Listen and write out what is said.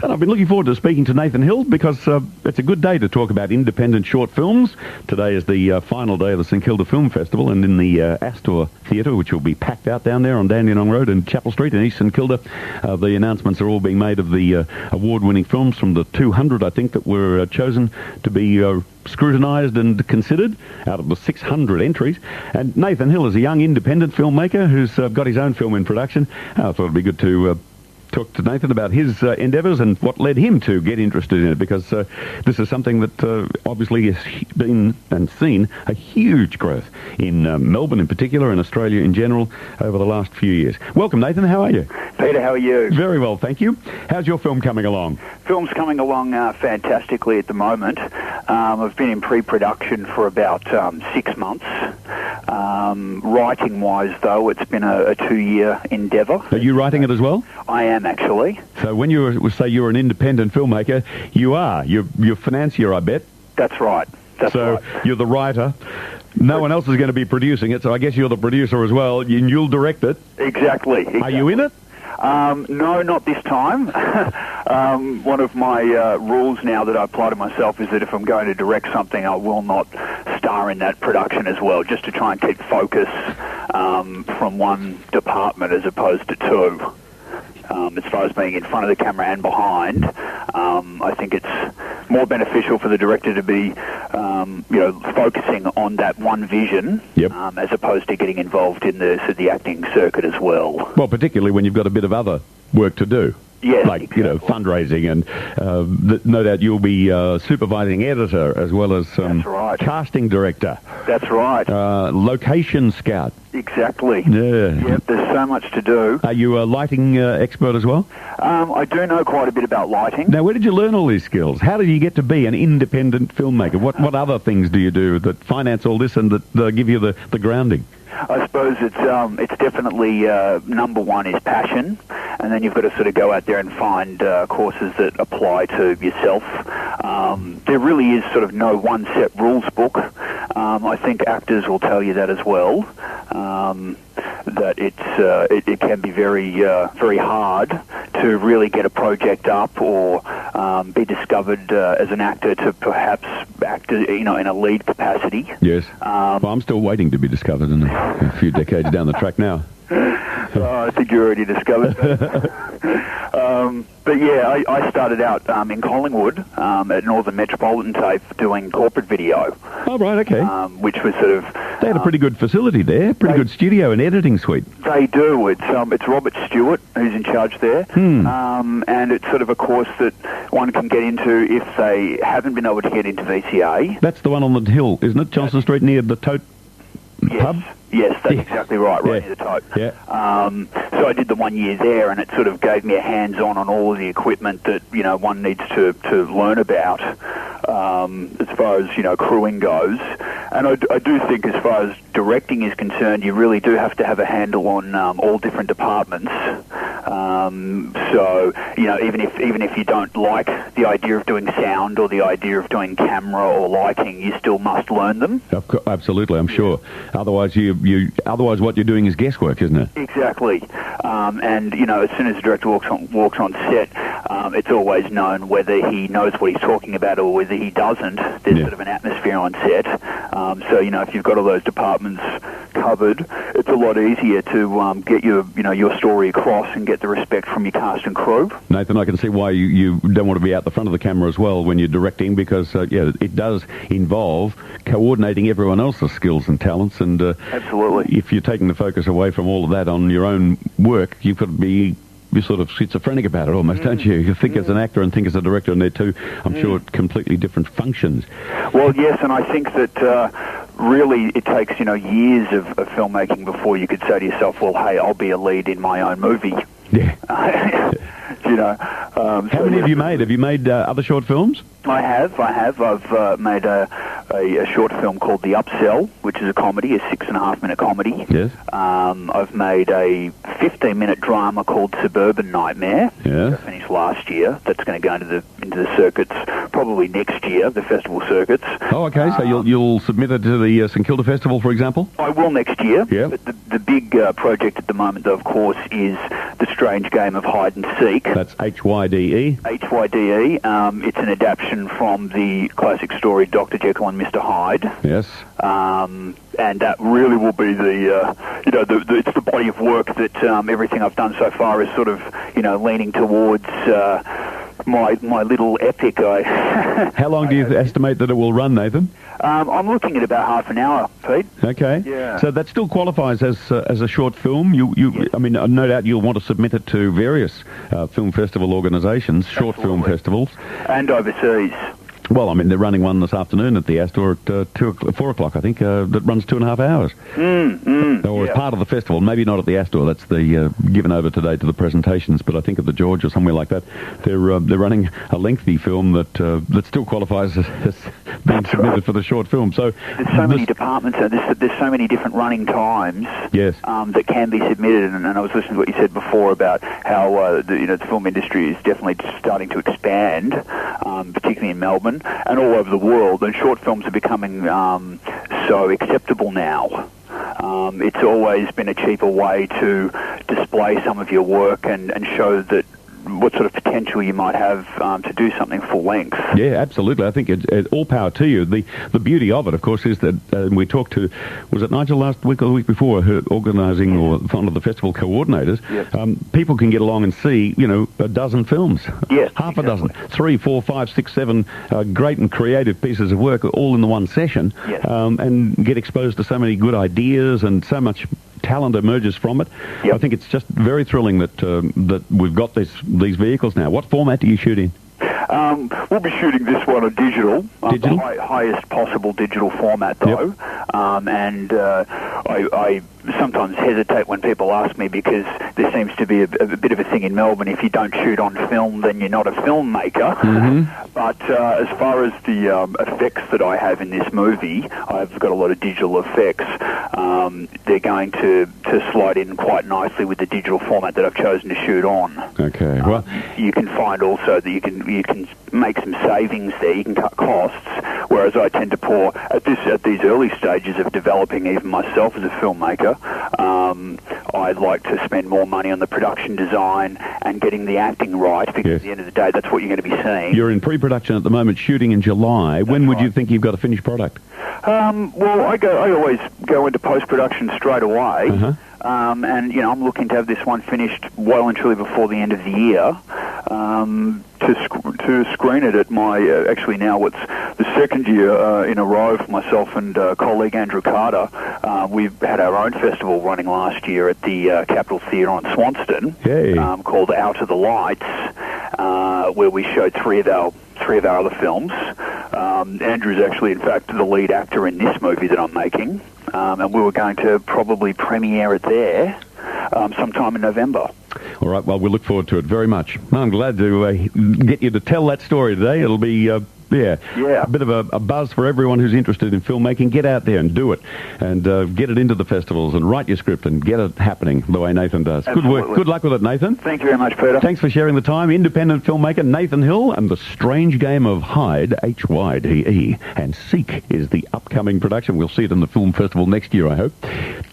And I've been looking forward to speaking to Nathan Hill because it's a good day to talk about independent short films. Today is the final day of the St Kilda Film Festival, and in the Astor Theatre, which will be packed out down there on Dandenong Road and Chapel Street in East St Kilda, the announcements are all being made of the award-winning films from the 200, I think, that were chosen to be scrutinised and considered out of the 600 entries. And Nathan Hill is a young independent filmmaker who's got his own film in production. I thought it'd be good to talk to Nathan about his endeavours and what led him to get interested in it, because this is something that obviously has been and seen a huge growth in Melbourne in particular and Australia in general over the last few years. Welcome, Nathan. How are you? Peter, how are you? Very well, thank you. How's your film coming along? Film's coming along fantastically at the moment. I've been in pre-production for about 6 months. Writing-wise, though, it's been a 2-year endeavour. Are you writing it as well? I am, actually. So when you say you're an independent filmmaker, you are. You're financier, I bet. That's right. So you're the writer. No one else is going to be producing it, so I guess you're the producer as well, and you'll direct it. Exactly. Are you in it? No, not this time. One of my rules now that I apply to myself is that if I'm going to direct something, I will not star in that production as well, just to try and keep focus from one department as opposed to two. As far as being in front of the camera and behind, I think it's more beneficial for the director to be, focusing on that one vision, as opposed to getting involved in the acting circuit as well. Well, particularly when you've got a bit of other work to do. Yes, like, exactly. Fundraising, and no doubt you'll be supervising editor as well as That's right. casting director. That's right. Location scout. Exactly. Yeah. Yep, there's so much to do. Are you a lighting expert as well? I do know quite a bit about lighting. Now, where did you learn all these skills? How did you get to be an independent filmmaker? What other things do you do that finance all this and that give you the grounding? I suppose it's definitely number one is passion, and then you've got to sort of go out there and find courses that apply to yourself. There really is sort of no one set rules book. I think actors will tell you that as well. That it can be very very hard to really get a project up or be discovered as an actor to perhaps act in a lead capacity. Yes. Well, I'm still waiting to be discovered in a few decades down the track now. I think you already discovered that. But yeah, I started out in Collingwood at Northern Metropolitan Tape doing corporate video. Oh, right, okay. Which was sort of... They had a pretty good facility there, pretty good studio and editing suite. They do. It's Robert Stewart who's in charge there. And it's sort of a course that one can get into if they haven't been able to get into VCA. That's the one on the hill, isn't it? Johnson Street near the Tote pub? Yes, that's exactly right near the Tote. Yeah. So I did the 1 year there, and it sort of gave me a hands-on on all of the equipment that, one needs to learn about as far as, crewing goes. And I do think as far as directing is concerned, you really do have to have a handle on all different departments. So, even if you don't like the idea of doing sound or the idea of doing camera or lighting, you still must learn them. Absolutely, I'm sure. Otherwise, otherwise what you're doing is guesswork, isn't it? Exactly. And as soon as the director walks on set, it's always known whether he knows what he's talking about or whether he doesn't. There's sort of an atmosphere on set. So if you've got all those departments covered, it's a lot easier to get your story across and get the respect from your cast and crew. Nathan, I can see why you don't want to be out the front of the camera as well when you're directing, because it does involve coordinating everyone else's skills and talents, and absolutely, if you're taking the focus away from all of that on your own work, you've got to be sort of schizophrenic about it almost, don't you? You think as an actor and think as a director, and they're two, I'm sure, completely different functions. Well, yes, and I think that really it takes, years of filmmaking before you could say to yourself, well, hey, I'll be a lead in my own movie. Yeah. How many have you made? Have you made other short films? I have. I've made a short film called The Upsell, which is a comedy, a 6.5-minute comedy. Yes. I've made a 15-minute drama called Suburban Nightmare. Yeah. I finished last year. That's going to go into the circuits probably next year, the festival circuits. Oh, okay. So you'll submit it to the St Kilda Festival, for example? I will next year. Yeah. But the big project at the moment, though, of course, is The Strange Game of Hide and Seek. That's Hyde. Hyde. It's an adaptation from the classic story Dr. Jekyll and Mr. Hyde. Yes. And that really will be it's the body of work that everything I've done so far is sort of, leaning towards my little epic. How long do you estimate that it will run, Nathan? I'm looking at about half an hour, Pete. Okay. Yeah. So that still qualifies as a short film. Yes. I mean, no doubt you'll want to submit it to various film festival organisations, short film festivals. And overseas. Well, I mean, they're running one this afternoon at the Astor at 4 o'clock, I think, that runs 2.5 hours. Or as part of the festival, maybe not at the Astor. That's the given over today to the presentations, but I think at the George or somewhere like that, they're running a lengthy film that still qualifies as being submitted for the short film. So there's so many departments, and there's so many different running times. Yes. That can be submitted, and I was listening to what you said before about how the film industry is definitely starting to expand, particularly in Melbourne. And all over the world, and short films are becoming so acceptable now. It's always been a cheaper way to display some of your work and show that what sort of potential you might have to do something full length. Yeah, absolutely. I think it's all power to you. The beauty of it, of course, is that we talked to, was it Nigel last week or the week before, organising or one of the festival coordinators. Yes. People can get along and see, a dozen films. Yes, half a dozen. 3, 4, 5, 6, 7 great and creative pieces of work all in the one session. Yes. And get exposed to so many good ideas and so much talent emerges from it. Yep. I think it's just very thrilling that we've got these vehicles now. What format do you shoot in? We'll be shooting this one on digital. Digital? The highest possible digital format, though. Yep. I sometimes hesitate when people ask me because there seems to be a bit of a thing in Melbourne. If you don't shoot on film, then you're not a filmmaker. Mm-hmm. But as far as the effects that I have in this movie, I've got a lot of digital effects. They're going to slide in quite nicely with the digital format that I've chosen to shoot on. Okay. Well, you can find also that you can make some savings there. You can cut costs, whereas I tend to pour at these early stages of developing even myself as a filmmaker. I'd like to spend more money on the production design and getting the acting right, because yes. at the end of the day, that's what you're going to be seeing. You're in pre-production at the moment, shooting in July. When would you think you've got a finished product? Well, I always go into post-production straight away. Uh-huh. And, I'm looking to have this one finished well and truly before the end of the year, to screen it at my, actually now it's the second year in a row for myself and colleague Andrew Carter. We've had our own festival running last year at the Capitol Theatre on Swanston, called Out of the Lights, where we showed three of our other films. Andrew's actually, in fact, the lead actor in this movie that I'm making, and we were going to probably premiere it there sometime in November. All right, well, we'll look forward to it very much. I'm glad to get you to tell that story today. It'll be... a bit of a buzz for everyone who's interested in filmmaking. Get out there and do it, and get it into the festivals, and write your script and get it happening the way Nathan does. Absolutely. Good work. Good luck with it, Nathan. Thank you very much, Peter. Thanks for sharing the time. Independent filmmaker Nathan Hill and The Strange Game of Hyde, Hyde, and Seek is the upcoming production. We'll see it in the film festival next year, I hope.